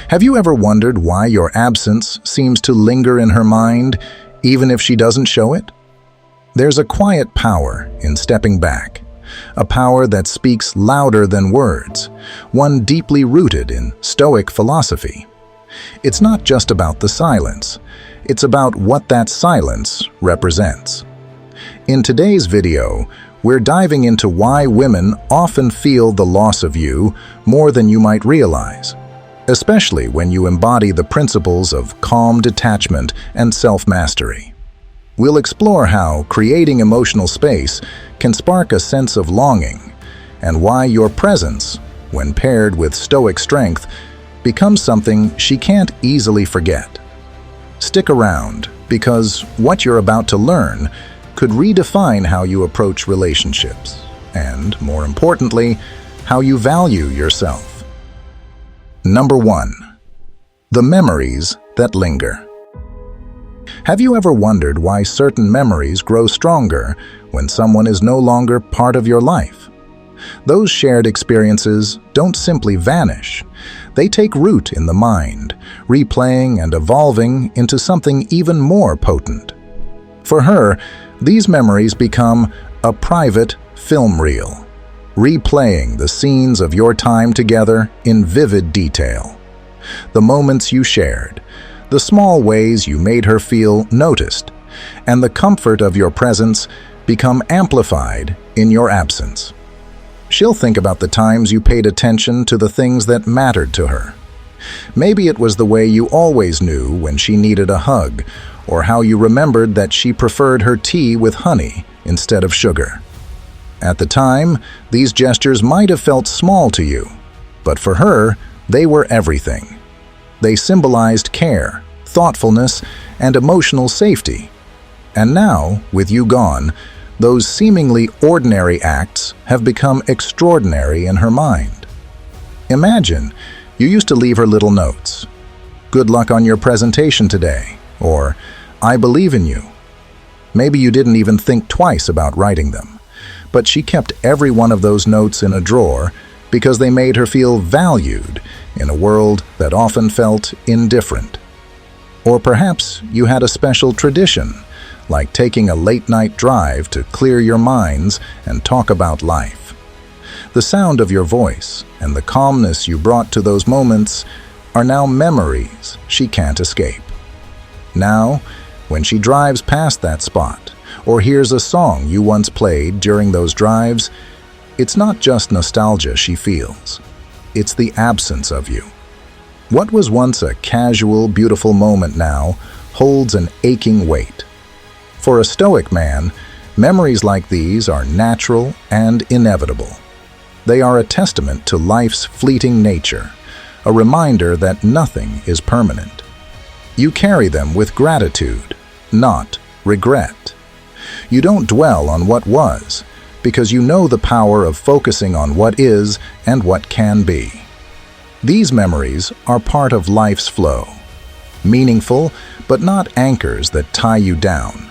Have you ever wondered why your absence seems to linger in her mind, even if she doesn't show it? There's a quiet power in stepping back, a power that speaks louder than words, one deeply rooted in Stoic philosophy. It's not just about the silence, it's about what that silence represents. In today's video, we're diving into why women often feel the loss of you more than you might realize, especially when you embody the principles of calm detachment and self-mastery. We'll explore how creating emotional space can spark a sense of longing, and why your presence, when paired with Stoic strength, becomes something she can't easily forget. Stick around, because what you're about to learn could redefine how you approach relationships, and, more importantly, how you value yourself. Number 1. The memories that linger. Have you ever wondered why certain memories grow stronger when someone is no longer part of your life? Those shared experiences don't simply vanish. They take root in the mind, replaying and evolving into something even more potent. For her, these memories become a private film reel, replaying the scenes of your time together in vivid detail. The moments you shared, the small ways you made her feel noticed, and the comfort of your presence become amplified in your absence. She'll think about the times you paid attention to the things that mattered to her. Maybe it was the way you always knew when she needed a hug, or how you remembered that she preferred her tea with honey instead of sugar. At the time, these gestures might have felt small to you, but for her, they were everything. They symbolized care, thoughtfulness, and emotional safety. And now, with you gone, those seemingly ordinary acts have become extraordinary in her mind. Imagine, you used to leave her little notes. "Good luck on your presentation today," or "I believe in you." Maybe you didn't even think twice about writing them, but she kept every one of those notes in a drawer because they made her feel valued in a world that often felt indifferent. Or perhaps you had a special tradition, like taking a late-night drive to clear your minds and talk about life. The sound of your voice and the calmness you brought to those moments are now memories she can't escape. Now, when she drives past that spot or hears a song you once played during those drives, it's not just nostalgia she feels. It's the absence of you. What was once a casual, beautiful moment now holds an aching weight. For a Stoic man, memories like these are natural and inevitable. They are a testament to life's fleeting nature, a reminder that nothing is permanent. You carry them with gratitude, not regret. You don't dwell on what was, because you know the power of focusing on what is and what can be. These memories are part of life's flow, meaningful but not anchors that tie you down.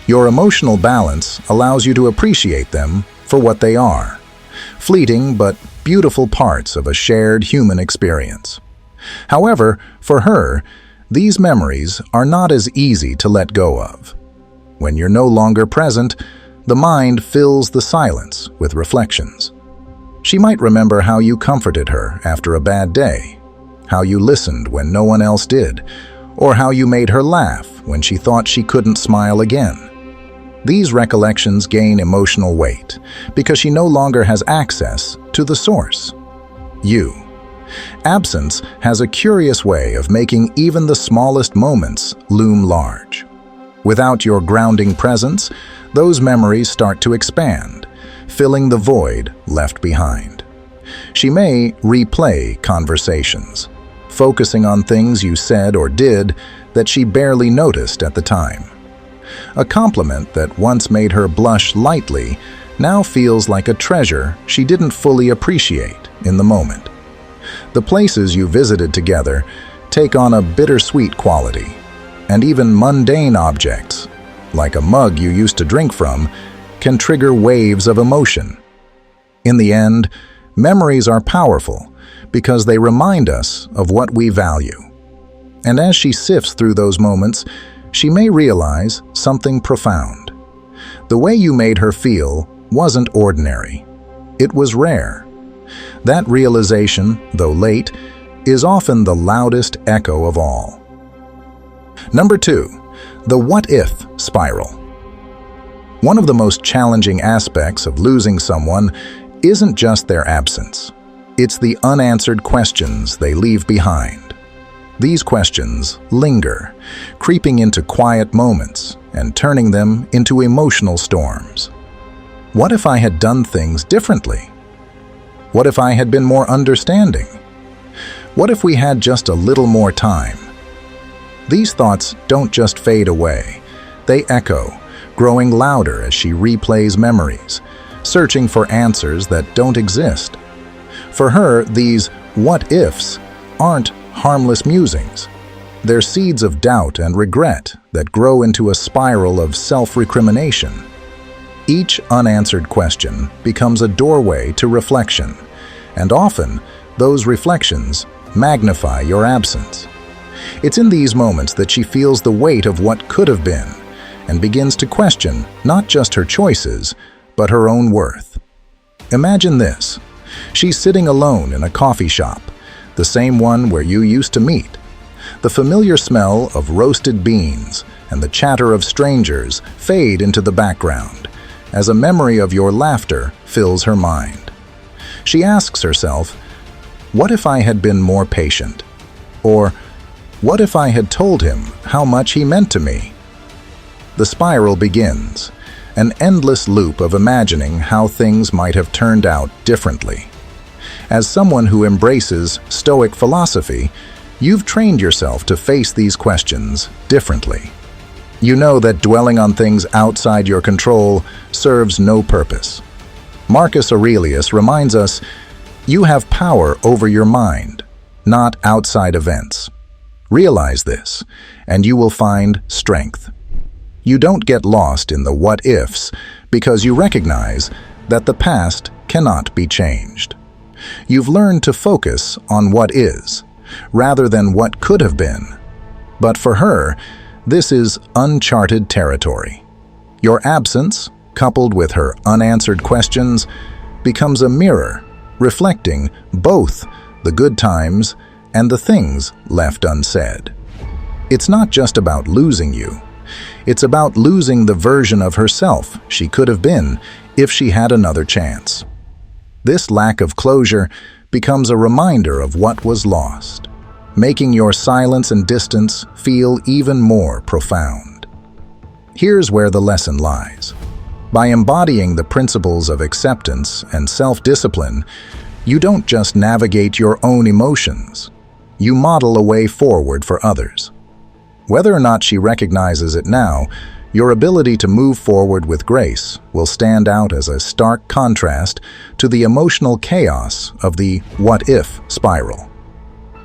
Your emotional balance allows you to appreciate them for what they are, fleeting but beautiful parts of a shared human experience. However, for her, these memories are not as easy to let go of. When you're no longer present, the mind fills the silence with reflections. She might remember how you comforted her after a bad day, how you listened when no one else did, or how you made her laugh when she thought she couldn't smile again. These recollections gain emotional weight because she no longer has access to the source, you. Absence has a curious way of making even the smallest moments loom large. Without your grounding presence, those memories start to expand, filling the void left behind. She may replay conversations, focusing on things you said or did that she barely noticed at the time. A compliment that once made her blush lightly now feels like a treasure she didn't fully appreciate in the moment. The places you visited together take on a bittersweet quality, and even mundane objects, like a mug you used to drink from, can trigger waves of emotion. In the end, memories are powerful because they remind us of what we value. And as she sifts through those moments, she may realize something profound. The way you made her feel wasn't ordinary. It was rare. That realization, though late, is often the loudest echo of all. Number 2, the what-if spiral. One of the most challenging aspects of losing someone isn't just their absence. It's the unanswered questions they leave behind. These questions linger, creeping into quiet moments and turning them into emotional storms. What if I had done things differently? What if I had been more understanding? What if we had just a little more time? These thoughts don't just fade away. They echo, growing louder as she replays memories, searching for answers that don't exist. For her, these what-ifs aren't harmless musings. They're seeds of doubt and regret that grow into a spiral of self-recrimination. Each unanswered question becomes a doorway to reflection, and often those reflections magnify your absence. It's in these moments that she feels the weight of what could have been and begins to question not just her choices, but her own worth. Imagine this. She's sitting alone in a coffee shop, the same one where you used to meet. The familiar smell of roasted beans and the chatter of strangers fade into the background as a memory of your laughter fills her mind. She asks herself, what if I had been more patient? Or, what if I had told him how much he meant to me? The spiral begins, an endless loop of imagining how things might have turned out differently. As someone who embraces Stoic philosophy, you've trained yourself to face these questions differently. You know that dwelling on things outside your control serves no purpose. Marcus Aurelius reminds us, you have power over your mind, not outside events. Realize this, and you will find strength. You don't get lost in the what-ifs because you recognize that the past cannot be changed. You've learned to focus on what is, rather than what could have been. But for her, this is uncharted territory. Your absence, coupled with her unanswered questions, becomes a mirror, reflecting both the good times and the things left unsaid. It's not just about losing you. It's about losing the version of herself she could have been if she had another chance. This lack of closure becomes a reminder of what was lost, making your silence and distance feel even more profound. Here's where the lesson lies. By embodying the principles of acceptance and self-discipline, you don't just navigate your own emotions, you model a way forward for others. Whether or not she recognizes it now, your ability to move forward with grace will stand out as a stark contrast to the emotional chaos of the what-if spiral.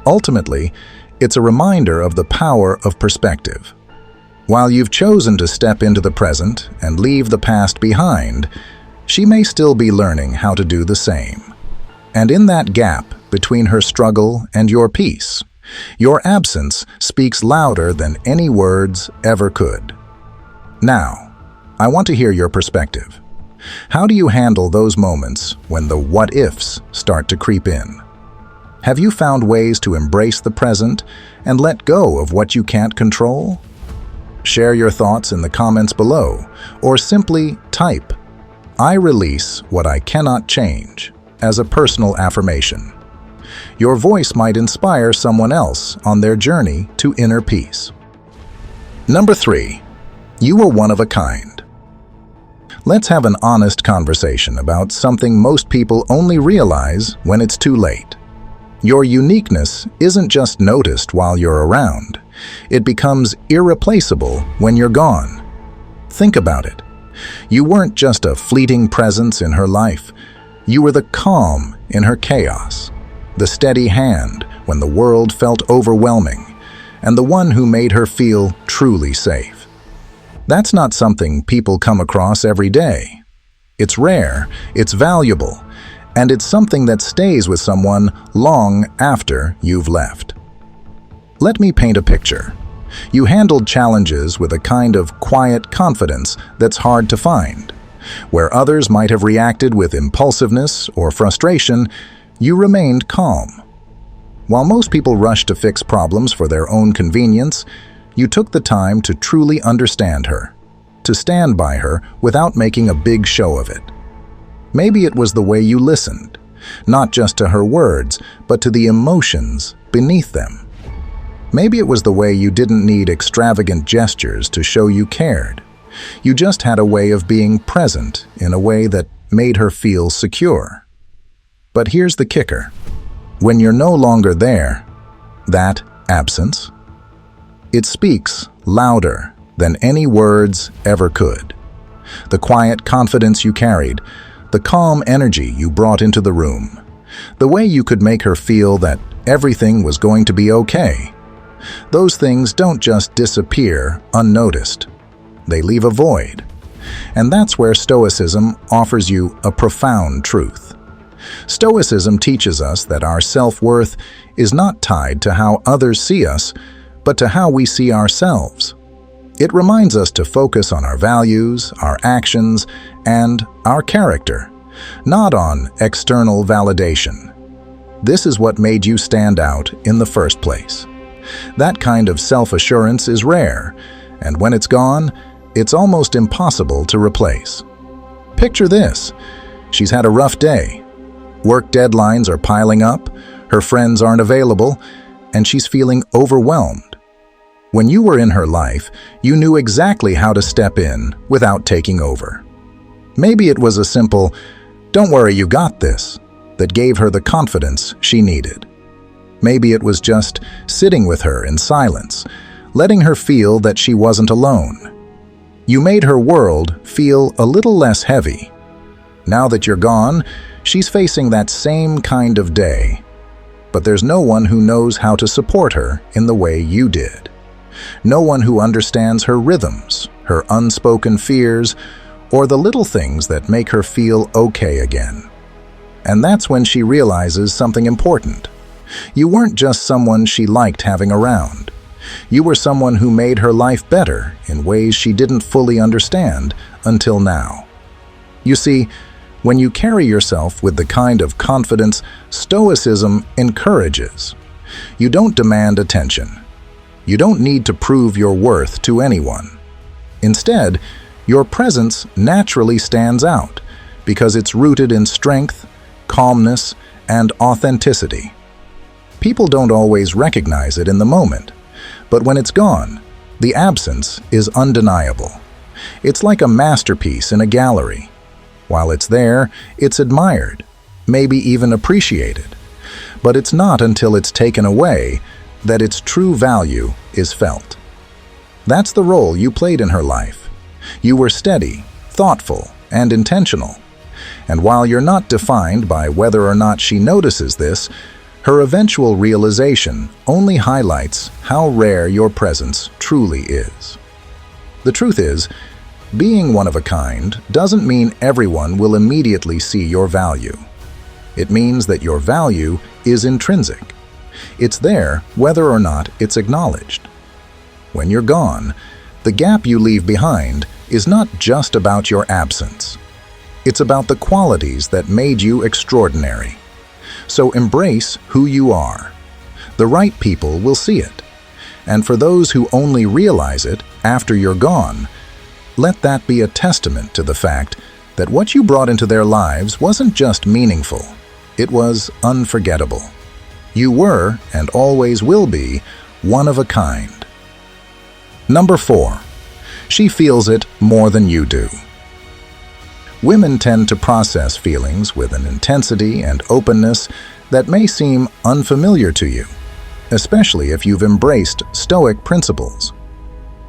Ultimately, it's a reminder of the power of perspective. While you've chosen to step into the present and leave the past behind, she may still be learning how to do the same. And in that gap between her struggle and your peace, your absence speaks louder than any words ever could. Now, I want to hear your perspective. How do you handle those moments when the what-ifs start to creep in? Have you found ways to embrace the present and let go of what you can't control? Share your thoughts in the comments below, or simply type, "I release what I cannot change," as a personal affirmation. Your voice might inspire someone else on their journey to inner peace. Number 3, you are one of a kind. Let's have an honest conversation about something most people only realize when it's too late. Your uniqueness isn't just noticed while you're around. It becomes irreplaceable when you're gone. Think about it. You weren't just a fleeting presence in her life. You were the calm in her chaos, the steady hand when the world felt overwhelming, and the one who made her feel truly safe. That's not something people come across every day. It's rare, it's valuable, And it's something that stays with someone long after you've left. Let me paint a picture. You handled challenges with a kind of quiet confidence that's hard to find. Where others might have reacted with impulsiveness or frustration, you remained calm. While most people rush to fix problems for their own convenience, you took the time to truly understand her, to stand by her without making a big show of it. Maybe it was the way you listened, not just to her words, but to the emotions beneath them. Maybe it was the way you didn't need extravagant gestures to show you cared. You just had a way of being present in a way that made her feel secure. But here's the kicker. When you're no longer there, that absence, it speaks louder than any words ever could. The quiet confidence you carried, the calm energy you brought into the room, the way you could make her feel that everything was going to be okay. Those things don't just disappear unnoticed. They leave a void. And that's where Stoicism offers you a profound truth. Stoicism teaches us that our self-worth is not tied to how others see us, but to how we see ourselves. It reminds us to focus on our values, our actions, and our character, not on external validation. This is what made you stand out in the first place. That kind of self-assurance is rare, and when it's gone, it's almost impossible to replace. Picture this. She's had a rough day. Work deadlines are piling up, her friends aren't available, and she's feeling overwhelmed. When you were in her life, you knew exactly how to step in without taking over. Maybe it was a simple, "Don't worry, you got this," that gave her the confidence she needed. Maybe it was just sitting with her in silence, letting her feel that she wasn't alone. You made her world feel a little less heavy. Now that you're gone, she's facing that same kind of day. But there's no one who knows how to support her in the way you did. No one who understands her rhythms, her unspoken fears, or the little things that make her feel okay again. And that's when she realizes something important. You weren't just someone she liked having around. You were someone who made her life better in ways she didn't fully understand until now. You see, when you carry yourself with the kind of confidence Stoicism encourages, you don't demand attention. You don't need to prove your worth to anyone. Instead, your presence naturally stands out because it's rooted in strength, calmness, and authenticity. People don't always recognize it in the moment, but when it's gone, the absence is undeniable. It's like a masterpiece in a gallery. While it's there, it's admired, maybe even appreciated. But it's not until it's taken away that its true value is felt. That's the role you played in her life. You were steady, thoughtful, and intentional. And while you're not defined by whether or not she notices this, her eventual realization only highlights how rare your presence truly is. The truth is, being one of a kind doesn't mean everyone will immediately see your value. It means that your value is intrinsic. It's there whether or not it's acknowledged. When you're gone, the gap you leave behind is not just about your absence. It's about the qualities that made you extraordinary. So embrace who you are. The right people will see it. And for those who only realize it after you're gone, let that be a testament to the fact that what you brought into their lives wasn't just meaningful, it was unforgettable. You were, and always will be, one of a kind. Number 4. She feels it more than you do. Women tend to process feelings with an intensity and openness that may seem unfamiliar to you, especially if you've embraced Stoic principles.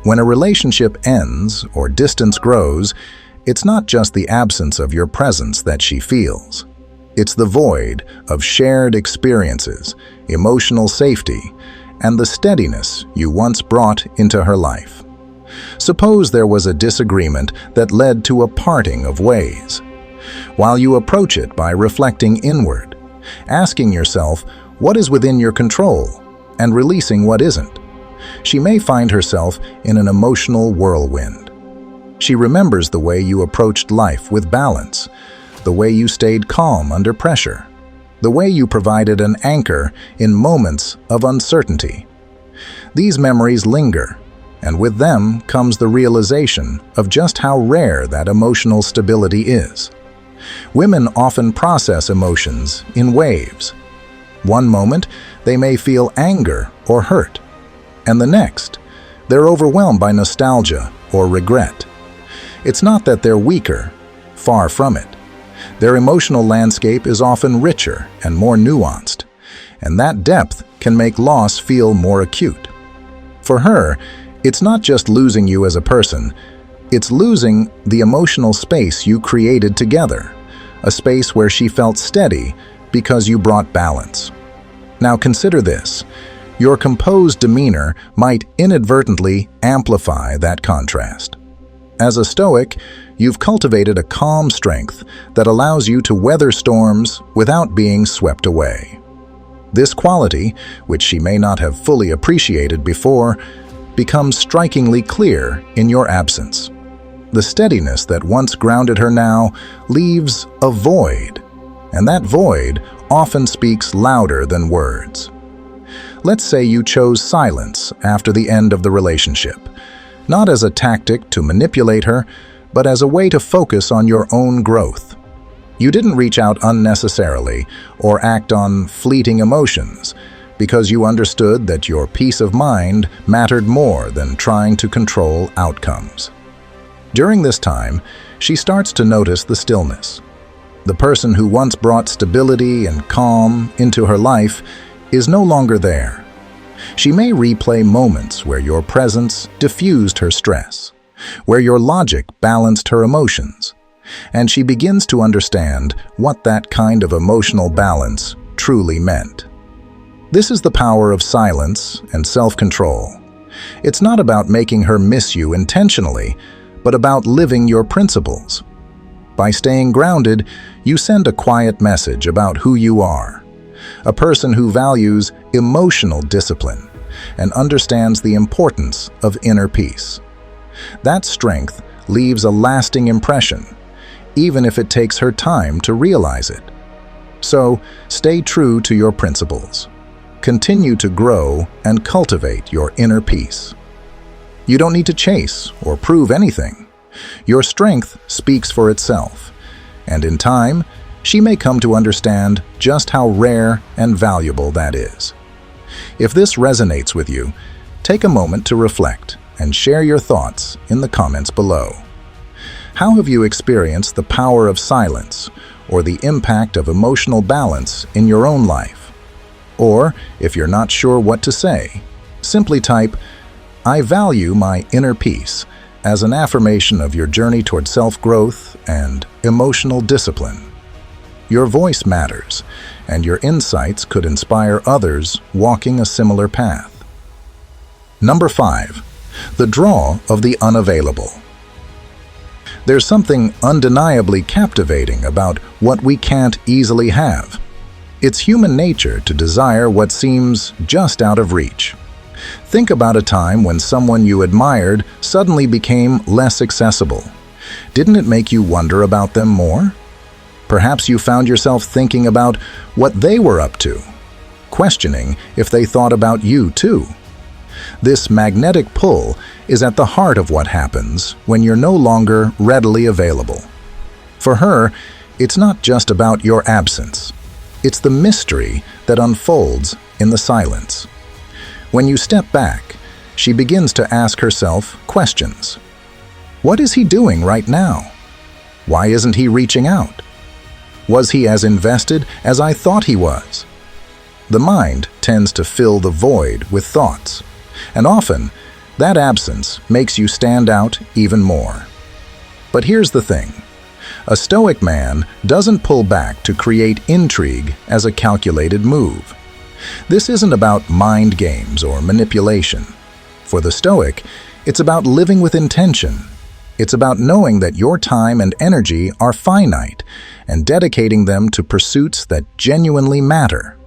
When a relationship ends or distance grows, it's not just the absence of your presence that she feels. It's the void of shared experiences, emotional safety, and the steadiness you once brought into her life. Suppose there was a disagreement that led to a parting of ways. while you approach it by reflecting inward, asking yourself what is within your control and releasing what isn't. She may find herself in an emotional whirlwind. She remembers the way you approached life with balance, the way you stayed calm under pressure, the way you provided an anchor in moments of uncertainty. These memories linger, and with them comes the realization of just how rare that emotional stability is. Women often process emotions in waves. One moment, they may feel anger or hurt, and the next, they're overwhelmed by nostalgia or regret. It's not that they're weaker, far from it. Their emotional landscape is often richer and more nuanced, and that depth can make loss feel more acute. For her, it's not just losing you as a person, it's losing the emotional space you created together, a space where she felt steady because you brought balance. Now consider this. Your composed demeanor might inadvertently amplify that contrast. As a Stoic, you've cultivated a calm strength that allows you to weather storms without being swept away. This quality, which she may not have fully appreciated before, becomes strikingly clear in your absence. The steadiness that once grounded her now leaves a void, and that void often speaks louder than words. Let's say you chose silence after the end of the relationship, not as a tactic to manipulate her, but as a way to focus on your own growth. You didn't reach out unnecessarily or act on fleeting emotions because you understood that your peace of mind mattered more than trying to control outcomes. During this time, she starts to notice the stillness. The person who once brought stability and calm into her life is no longer there. She may replay moments where your presence diffused her stress, where your logic balanced her emotions, and she begins to understand what that kind of emotional balance truly meant. This is the power of silence and self-control. It's not about making her miss you intentionally, but about living your principles. By staying grounded, you send a quiet message about who you are, a person who values emotional discipline and understands the importance of inner peace. That strength leaves a lasting impression, even if it takes her time to realize it. So, stay true to your principles. Continue to grow and cultivate your inner peace. You don't need to chase or prove anything. Your strength speaks for itself, and in time, she may come to understand just how rare and valuable that is. If this resonates with you, take a moment to reflect and share your thoughts in the comments below. How have you experienced the power of silence or the impact of emotional balance in your own life? Or, if you're not sure what to say, simply type, "I value my inner peace," as an affirmation of your journey toward self-growth and emotional discipline. Your voice matters, and your insights could inspire others walking a similar path. Number 5. The draw of the unavailable. There's something undeniably captivating about what we can't easily have. It's human nature to desire what seems just out of reach. Think about a time when someone you admired suddenly became less accessible. Didn't it make you wonder about them more? Perhaps you found yourself thinking about what they were up to, questioning if they thought about you too. This magnetic pull is at the heart of what happens when you're no longer readily available. For her, it's not just about your absence. It's the mystery that unfolds in the silence. When you step back, she begins to ask herself questions. What is he doing right now? Why isn't he reaching out? Was he as invested as I thought he was? The mind tends to fill the void with thoughts, and often that absence makes you stand out even more. But here's the thing. A Stoic man doesn't pull back to create intrigue as a calculated move. This isn't about mind games or manipulation. For the Stoic, it's about living with intention, It's about knowing that your time and energy are finite and dedicating them to pursuits that genuinely matter: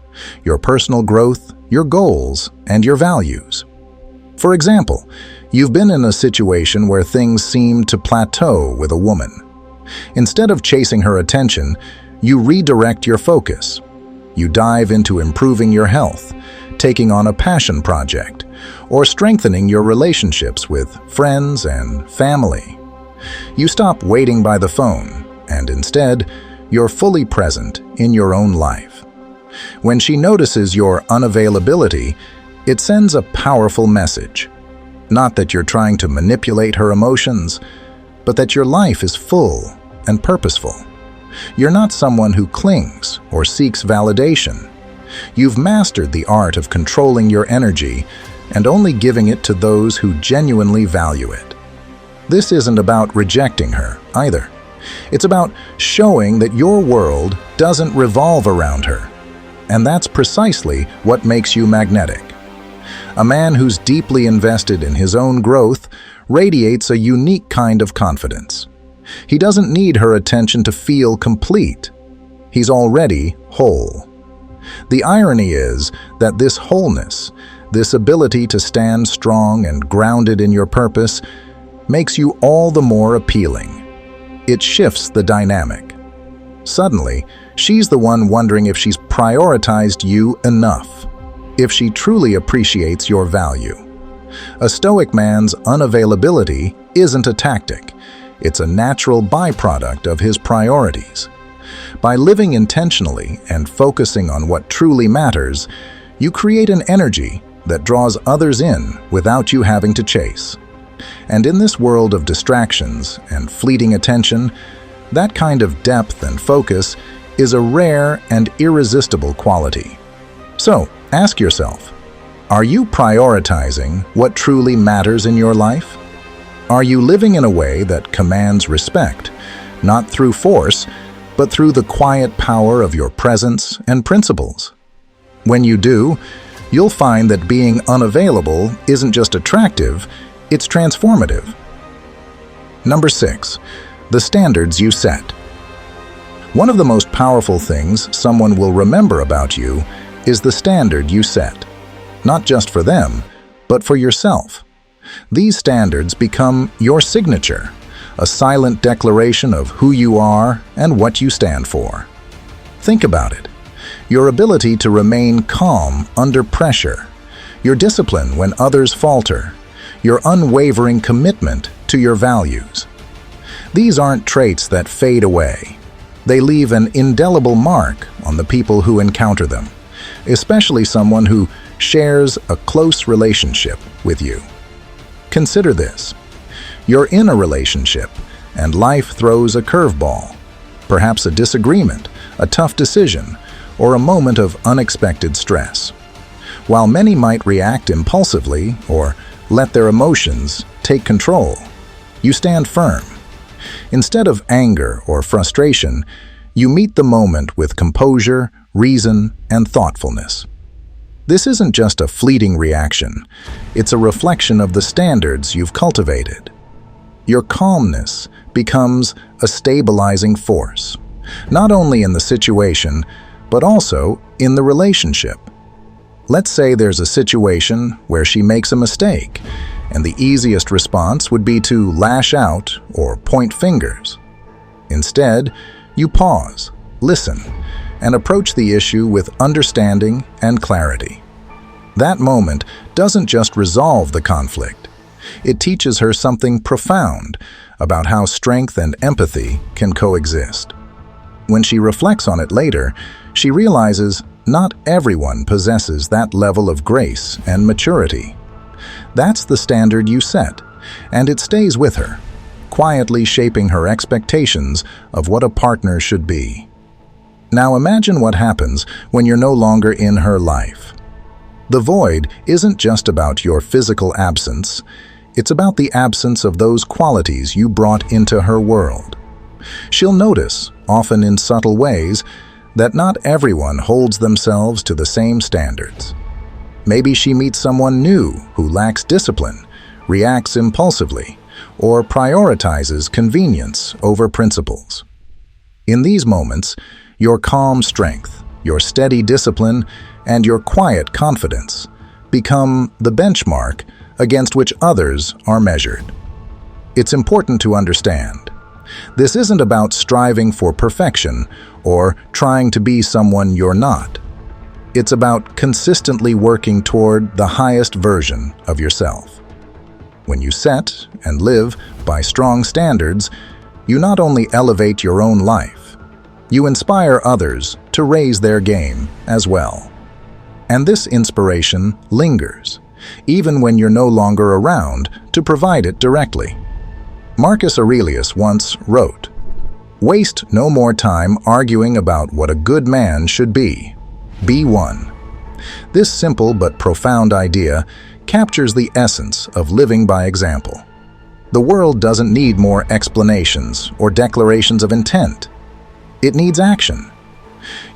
your personal growth, your goals, and your values. For example, you've been in a situation where things seem to plateau with a woman. Instead of chasing her attention, you redirect your focus. You dive into improving your health, taking on a passion project, or strengthening your relationships with friends and family. You stop waiting by the phone, and instead, you're fully present in your own life. When she notices your unavailability, it sends a powerful message. Not that you're trying to manipulate her emotions, but that your life is full and purposeful. You're not someone who clings or seeks validation. You've mastered the art of controlling your energy and only giving it to those who genuinely value it. This isn't about rejecting her either. It's about showing that your world doesn't revolve around her. And that's precisely what makes you magnetic. A man who's deeply invested in his own growth radiates a unique kind of confidence. He doesn't need her attention to feel complete. He's already whole. The irony is that this wholeness, this ability to stand strong and grounded in your purpose, makes you all the more appealing. It shifts the dynamic. Suddenly, she's the one wondering if she's prioritized you enough, if she truly appreciates your value. A Stoic man's unavailability isn't a tactic. It's a natural byproduct of his priorities. By living intentionally and focusing on what truly matters, you create an energy that draws others in without you having to chase. And in this world of distractions and fleeting attention, that kind of depth and focus is a rare and irresistible quality. So, ask yourself, are you prioritizing what truly matters in your life? Are you living in a way that commands respect, not through force, but through the quiet power of your presence and principles? When you do, you'll find that being unavailable isn't just attractive, it's transformative. Number 6, the standards you set. One of the most powerful things someone will remember about you is the standard you set, not just for them, but for yourself. These standards become your signature, a silent declaration of who you are and what you stand for. Think about it. Your ability to remain calm under pressure, your discipline when others falter, your unwavering commitment to your values. These aren't traits that fade away. They leave an indelible mark on the people who encounter them, especially someone who shares a close relationship with you. Consider this. You're in a relationship, and life throws a curveball, perhaps a disagreement, a tough decision, or a moment of unexpected stress. While many might react impulsively or let their emotions take control, you stand firm. Instead of anger or frustration, you meet the moment with composure, reason, and thoughtfulness. This isn't just a fleeting reaction. It's a reflection of the standards you've cultivated. Your calmness becomes a stabilizing force, not only in the situation, but also in the relationship. Let's say there's a situation where she makes a mistake, and the easiest response would be to lash out or point fingers. Instead, you pause, listen, and approach the issue with understanding and clarity. That moment doesn't just resolve the conflict. It teaches her something profound about how strength and empathy can coexist. When she reflects on it later, she realizes not everyone possesses that level of grace and maturity. That's the standard you set, and it stays with her, quietly shaping her expectations of what a partner should be. Now imagine what happens when you're no longer in her life. The void isn't just about your physical absence, it's about the absence of those qualities you brought into her world. She'll notice, often in subtle ways, that not everyone holds themselves to the same standards. Maybe she meets someone new who lacks discipline, reacts impulsively, or prioritizes convenience over principles. In these moments, your calm strength, your steady discipline, and your quiet confidence become the benchmark against which others are measured. It's important to understand. This isn't about striving for perfection or trying to be someone you're not. It's about consistently working toward the highest version of yourself. When you set and live by strong standards, you not only elevate your own life, you inspire others to raise their game as well. And this inspiration lingers, even when you're no longer around to provide it directly. Marcus Aurelius once wrote, "Waste no more time arguing about what a good man should be. Be one." This simple but profound idea captures the essence of living by example. The world doesn't need more explanations or declarations of intent. It needs action.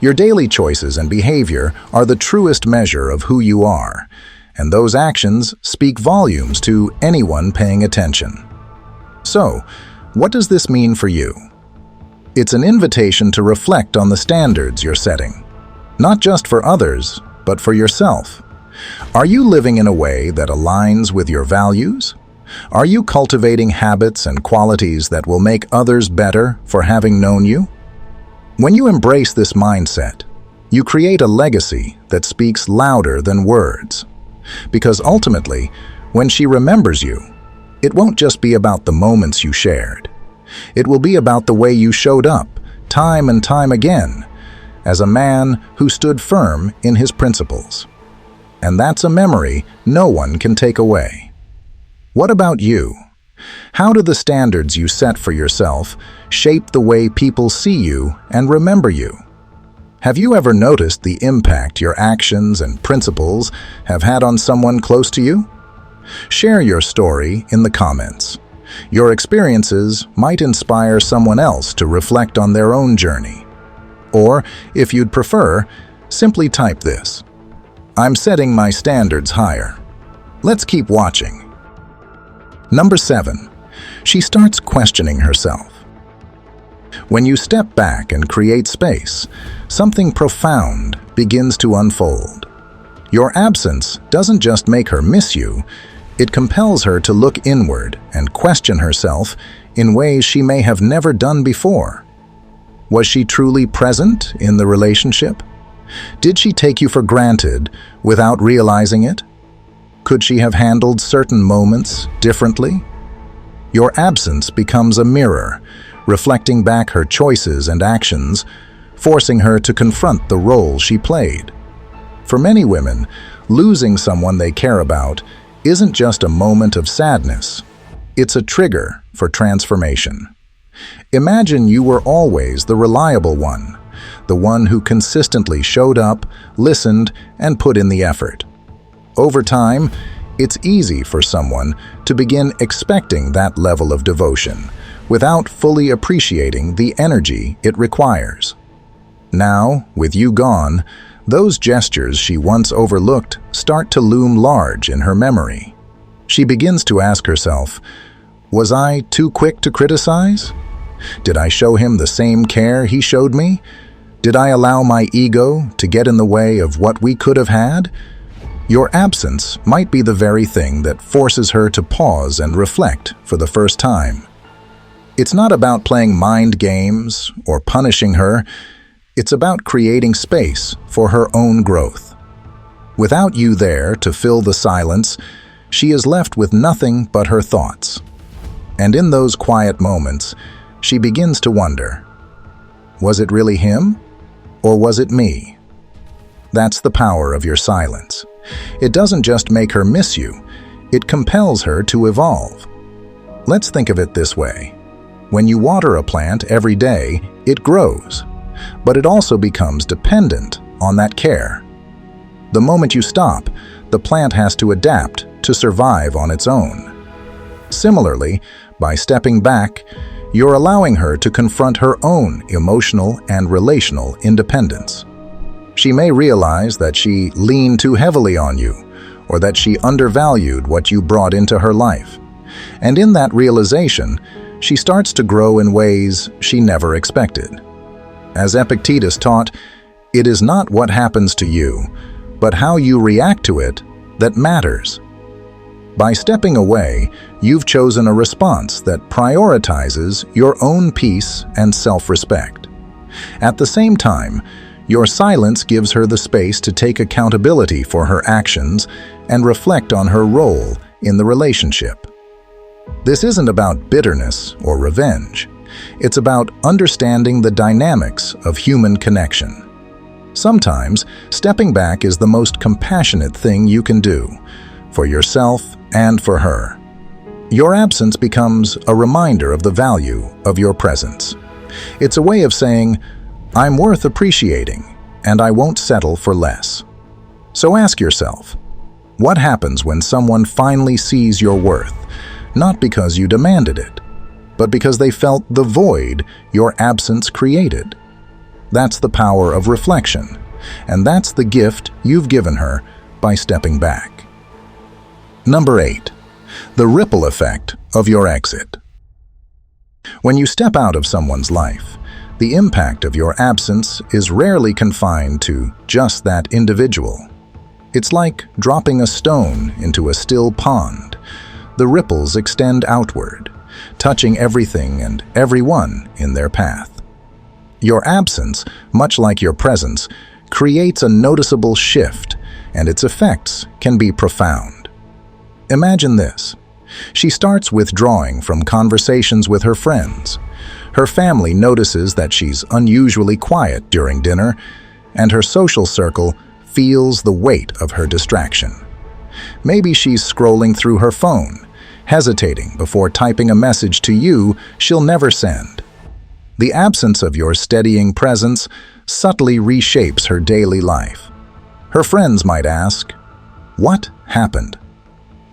Your daily choices and behavior are the truest measure of who you are, and those actions speak volumes to anyone paying attention. So, what does this mean for you? It's an invitation to reflect on the standards you're setting, not just for others, but for yourself. Are you living in a way that aligns with your values? Are you cultivating habits and qualities that will make others better for having known you? When you embrace this mindset, you create a legacy that speaks louder than words. Because ultimately, when she remembers you, it won't just be about the moments you shared. It will be about the way you showed up, time and time again, as a man who stood firm in his principles. And that's a memory no one can take away. What about you? How do the standards you set for yourself shape the way people see you and remember you? Have you ever noticed the impact your actions and principles have had on someone close to you? Share your story in the comments. Your experiences might inspire someone else to reflect on their own journey. Or, if you'd prefer, simply type this: "I'm setting my standards higher." Let's keep watching. Number 7. She starts questioning herself. When you step back and create space, something profound begins to unfold. Your absence doesn't just make her miss you, it compels her to look inward and question herself in ways she may have never done before. Was she truly present in the relationship? Did she take you for granted without realizing it? Could she have handled certain moments differently? Your absence becomes a mirror, reflecting back her choices and actions, forcing her to confront the role she played. For many women, losing someone they care about isn't just a moment of sadness. It's a trigger for transformation. Imagine you were always the reliable one, the one who consistently showed up, listened, and put in the effort. Over time, it's easy for someone to begin expecting that level of devotion without fully appreciating the energy it requires. Now, with you gone, those gestures she once overlooked start to loom large in her memory. She begins to ask herself, was I too quick to criticize? Did I show him the same care he showed me? Did I allow my ego to get in the way of what we could have had? Your absence might be the very thing that forces her to pause and reflect for the first time. It's not about playing mind games or punishing her. It's about creating space for her own growth. Without you there to fill the silence, she is left with nothing but her thoughts. And in those quiet moments, she begins to wonder, was it really him, or was it me? That's the power of your silence. It doesn't just make her miss you, it compels her to evolve. Let's think of it this way. When you water a plant every day, it grows, but it also becomes dependent on that care. The moment you stop, the plant has to adapt to survive on its own. Similarly, by stepping back, you're allowing her to confront her own emotional and relational independence. She may realize that she leaned too heavily on you, or that she undervalued what you brought into her life. And in that realization, she starts to grow in ways she never expected. As Epictetus taught, it is not what happens to you, but how you react to it that matters. By stepping away, you've chosen a response that prioritizes your own peace and self-respect. At the same time, your silence gives her the space to take accountability for her actions and reflect on her role in the relationship. This isn't about bitterness or revenge. It's about understanding the dynamics of human connection. Sometimes, stepping back is the most compassionate thing you can do, for yourself and for her. Your absence becomes a reminder of the value of your presence. It's a way of saying, I'm worth appreciating, and I won't settle for less. So ask yourself, what happens when someone finally sees your worth, not because you demanded it, but because they felt the void your absence created? That's the power of reflection, and that's the gift you've given her by stepping back. Number 8. The ripple effect of your exit. When you step out of someone's life, the impact of your absence is rarely confined to just that individual. It's like dropping a stone into a still pond. The ripples extend outward, touching everything and everyone in their path. Your absence, much like your presence, creates a noticeable shift, and its effects can be profound. Imagine this. She starts withdrawing from conversations with her friends. Her family notices that she's unusually quiet during dinner, and her social circle feels the weight of her distraction. Maybe she's scrolling through her phone, hesitating before typing a message to you she'll never send. The absence of your steadying presence subtly reshapes her daily life. Her friends might ask, "What happened?"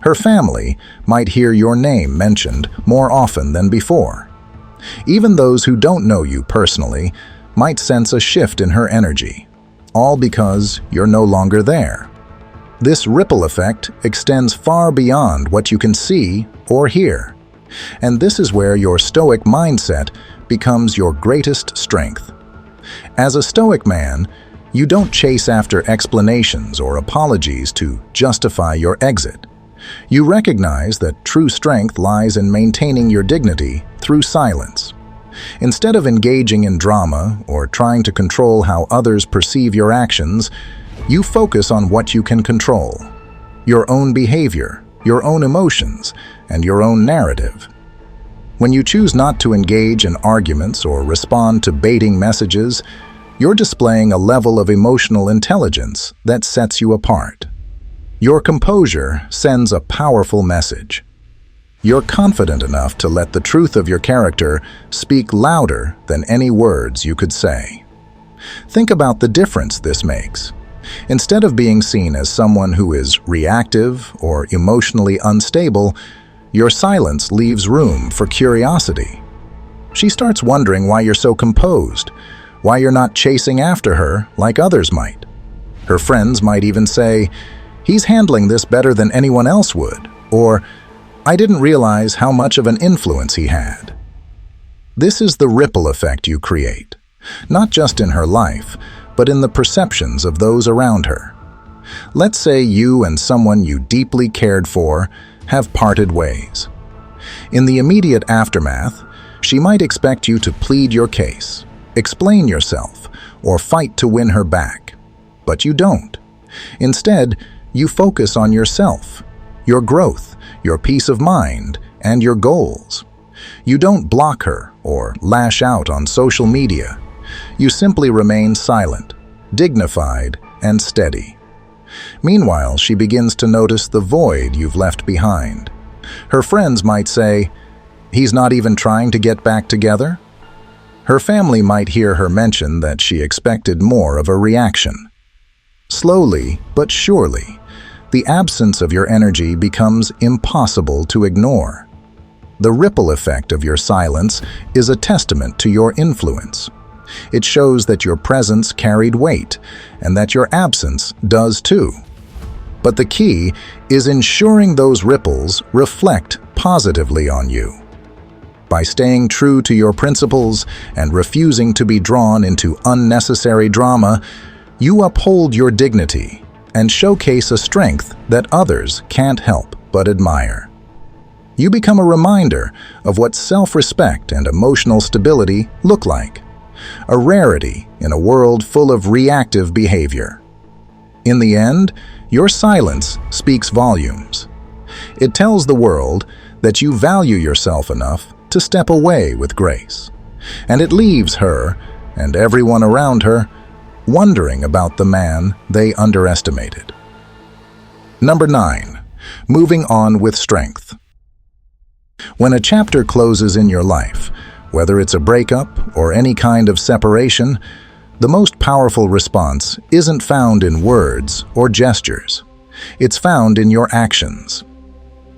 Her family might hear your name mentioned more often than before. Even those who don't know you personally might sense a shift in her energy, all because you're no longer there. This ripple effect extends far beyond what you can see or hear. And this is where your Stoic mindset becomes your greatest strength. As a Stoic man, you don't chase after explanations or apologies to justify your exit. You recognize that true strength lies in maintaining your dignity through silence. Instead of engaging in drama or trying to control how others perceive your actions, you focus on what you can control: your own behavior, your own emotions, and your own narrative. When you choose not to engage in arguments or respond to baiting messages, you're displaying a level of emotional intelligence that sets you apart. Your composure sends a powerful message. You're confident enough to let the truth of your character speak louder than any words you could say. Think about the difference this makes. Instead of being seen as someone who is reactive or emotionally unstable, your silence leaves room for curiosity. She starts wondering why you're so composed, why you're not chasing after her like others might. Her friends might even say, "He's handling this better than anyone else would," or "I didn't realize how much of an influence he had." This is the ripple effect you create, not just in her life, but in the perceptions of those around her. Let's say you and someone you deeply cared for have parted ways. In the immediate aftermath, she might expect you to plead your case, explain yourself, or fight to win her back. But you don't. Instead, you focus on yourself, your growth, your peace of mind, and your goals. You don't block her or lash out on social media. You simply remain silent, dignified, and steady. Meanwhile, she begins to notice the void you've left behind. Her friends might say, "He's not even trying to get back together?" Her family might hear her mention that she expected more of a reaction. Slowly but surely, the absence of your energy becomes impossible to ignore. The ripple effect of your silence is a testament to your influence. It shows that your presence carried weight, and that your absence does too. But the key is ensuring those ripples reflect positively on you. By staying true to your principles and refusing to be drawn into unnecessary drama, you uphold your dignity and showcase a strength that others can't help but admire. You become a reminder of what self-respect and emotional stability look like, a rarity in a world full of reactive behavior. In the end, your silence speaks volumes. It tells the world that you value yourself enough to step away with grace, and it leaves her and everyone around her wondering about the man they underestimated. Number 9. Moving on with strength. When a chapter closes in your life, whether it's a breakup or any kind of separation, the most powerful response isn't found in words or gestures. It's found in your actions.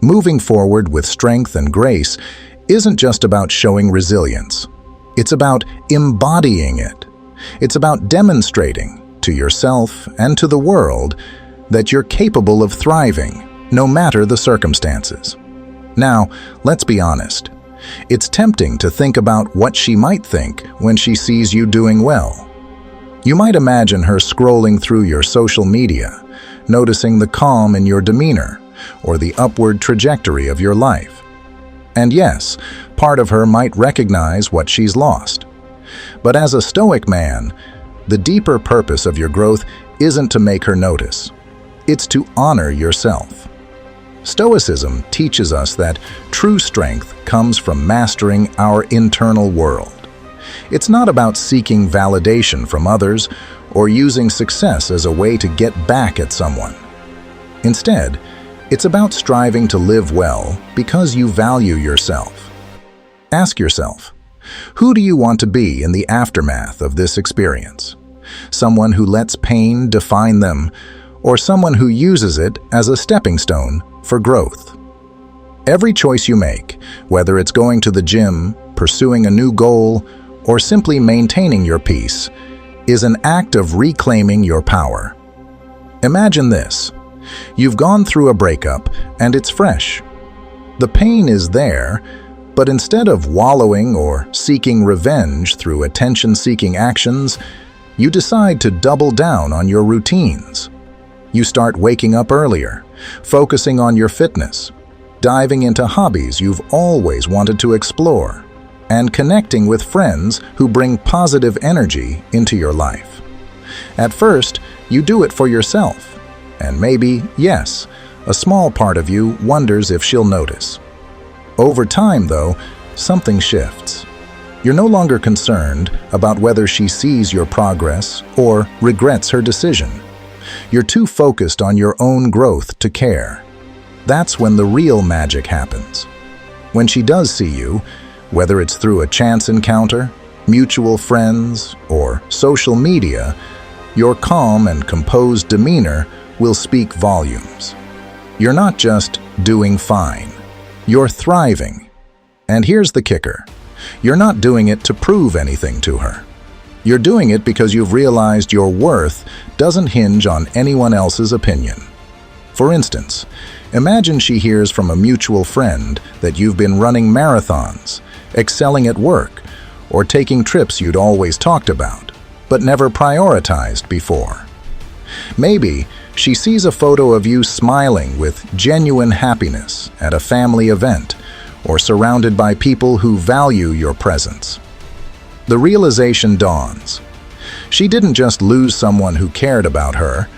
Moving forward with strength and grace isn't just about showing resilience. It's about embodying it. It's about demonstrating to yourself and to the world that you're capable of thriving, no matter the circumstances. Now, let's be honest. It's tempting to think about what she might think when she sees you doing well. You might imagine her scrolling through your social media, noticing the calm in your demeanor or the upward trajectory of your life. And yes, part of her might recognize what she's lost. But as a Stoic man, the deeper purpose of your growth isn't to make her notice. It's to honor yourself. Stoicism teaches us that true strength comes from mastering our internal world. It's not about seeking validation from others or using success as a way to get back at someone. Instead, it's about striving to live well because you value yourself. Ask yourself, who do you want to be in the aftermath of this experience? Someone who lets pain define them, or someone who uses it as a stepping stone for growth? Every choice you make, whether it's going to the gym, pursuing a new goal, or simply maintaining your peace, is an act of reclaiming your power. Imagine this. You've gone through a breakup and it's fresh. The pain is there, but instead of wallowing or seeking revenge through attention-seeking actions, you decide to double down on your routines. You start waking up earlier, focusing on your fitness, diving into hobbies you've always wanted to explore, and connecting with friends who bring positive energy into your life. At first, you do it for yourself, and maybe, yes, a small part of you wonders if she'll notice. Over time, though, something shifts. You're no longer concerned about whether she sees your progress or regrets her decision. You're too focused on your own growth to care. That's when the real magic happens. When she does see you, whether it's through a chance encounter, mutual friends, or social media, your calm and composed demeanor will speak volumes. You're not just doing fine. You're thriving. And here's the kicker. You're not doing it to prove anything to her. You're doing it because you've realized your worth doesn't hinge on anyone else's opinion. For instance, imagine she hears from a mutual friend that you've been running marathons, excelling at work, or taking trips you'd always talked about, but never prioritized before. Maybe she sees a photo of you smiling with genuine happiness at a family event, or surrounded by people who value your presence. The realization dawns. She didn't just lose someone who cared about her.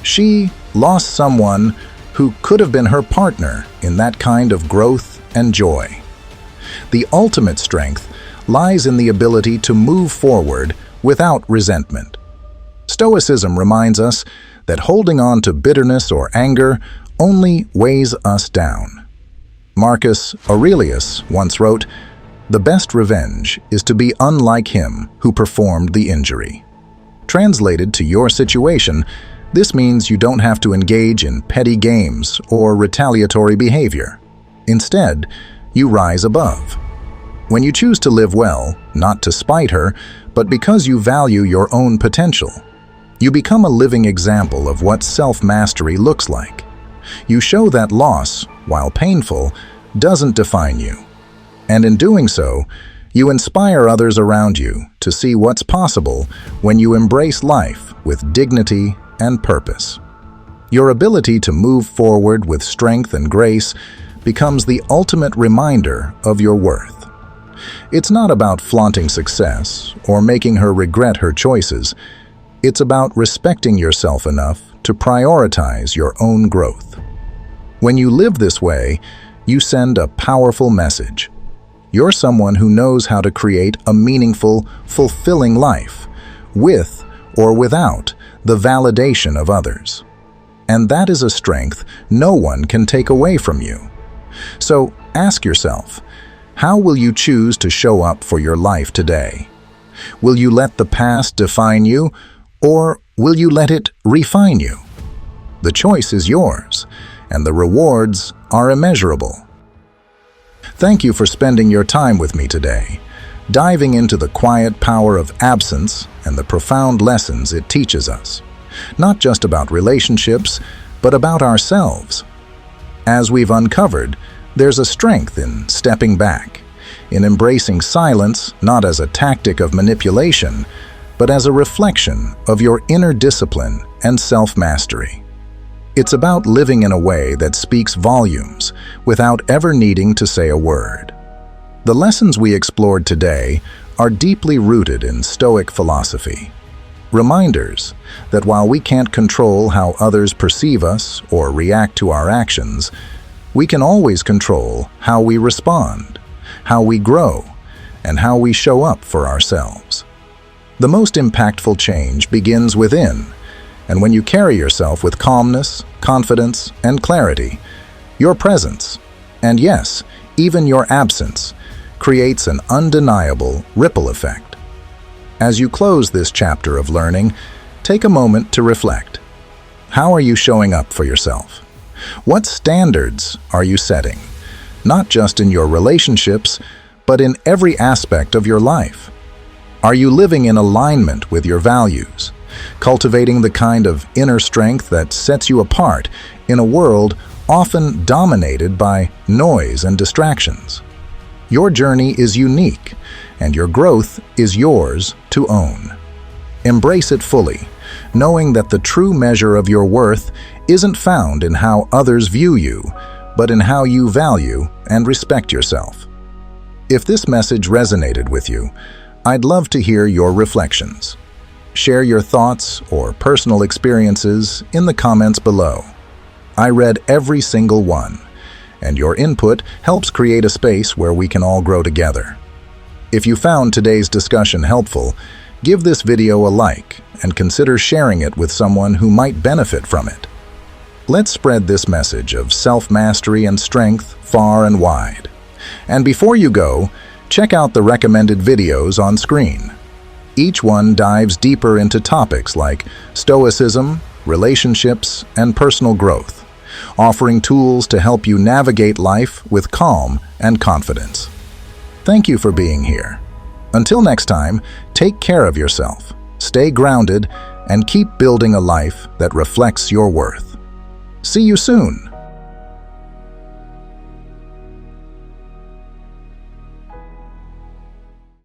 She lost someone who could have been her partner in that kind of growth and joy. The ultimate strength lies in the ability to move forward without resentment. Stoicism reminds us that holding on to bitterness or anger only weighs us down. Marcus Aurelius once wrote, "The best revenge is to be unlike him who performed the injury." Translated to your situation, this means you don't have to engage in petty games or retaliatory behavior. Instead, you rise above. When you choose to live well, not to spite her, but because you value your own potential, You become a living example of what self-mastery looks like. You show that loss, while painful, doesn't define you. And in doing so, you inspire others around you to see what's possible when you embrace life with dignity and purpose. Your ability to move forward with strength and grace becomes the ultimate reminder of your worth. It's not about flaunting success or making her regret her choices. It's about respecting yourself enough to prioritize your own growth. When you live this way, you send a powerful message. You're someone who knows how to create a meaningful, fulfilling life, with or without the validation of others. And that is a strength no one can take away from you. So ask yourself, how will you choose to show up for your life today? Will you let the past define you, or will you let it refine you? The choice is yours, and the rewards are immeasurable. Thank you for spending your time with me today, diving into the quiet power of absence and the profound lessons it teaches us, not just about relationships, but about ourselves. As we've uncovered, there's a strength in stepping back, in embracing silence not as a tactic of manipulation, but as a reflection of your inner discipline and self-mastery. It's about living in a way that speaks volumes without ever needing to say a word. The lessons we explored today are deeply rooted in Stoic philosophy. Reminders that while we can't control how others perceive us or react to our actions, we can always control how we respond, how we grow, and how we show up for ourselves. The most impactful change begins within, and when you carry yourself with calmness, confidence, and clarity, your presence, and yes, even your absence, creates an undeniable ripple effect. As you close this chapter of learning, take a moment to reflect. How are you showing up for yourself? What standards are you setting? Not just in your relationships, but in every aspect of your life. Are you living in alignment with your values, cultivating the kind of inner strength that sets you apart in a world often dominated by noise and distractions? Your journey is unique, and your growth is yours to own. Embrace it fully, knowing that the true measure of your worth isn't found in how others view you, but in how you value and respect yourself. If this message resonated with you, I'd love to hear your reflections. Share your thoughts or personal experiences in the comments below. I read every single one, and your input helps create a space where we can all grow together. If you found today's discussion helpful, give this video a like and consider sharing it with someone who might benefit from it. Let's spread this message of self-mastery and strength far and wide. And before you go, check out the recommended videos on screen. Each one dives deeper into topics like Stoicism, relationships, and personal growth, offering tools to help you navigate life with calm and confidence. Thank you for being here. Until next time, take care of yourself, stay grounded, and keep building a life that reflects your worth. See you soon!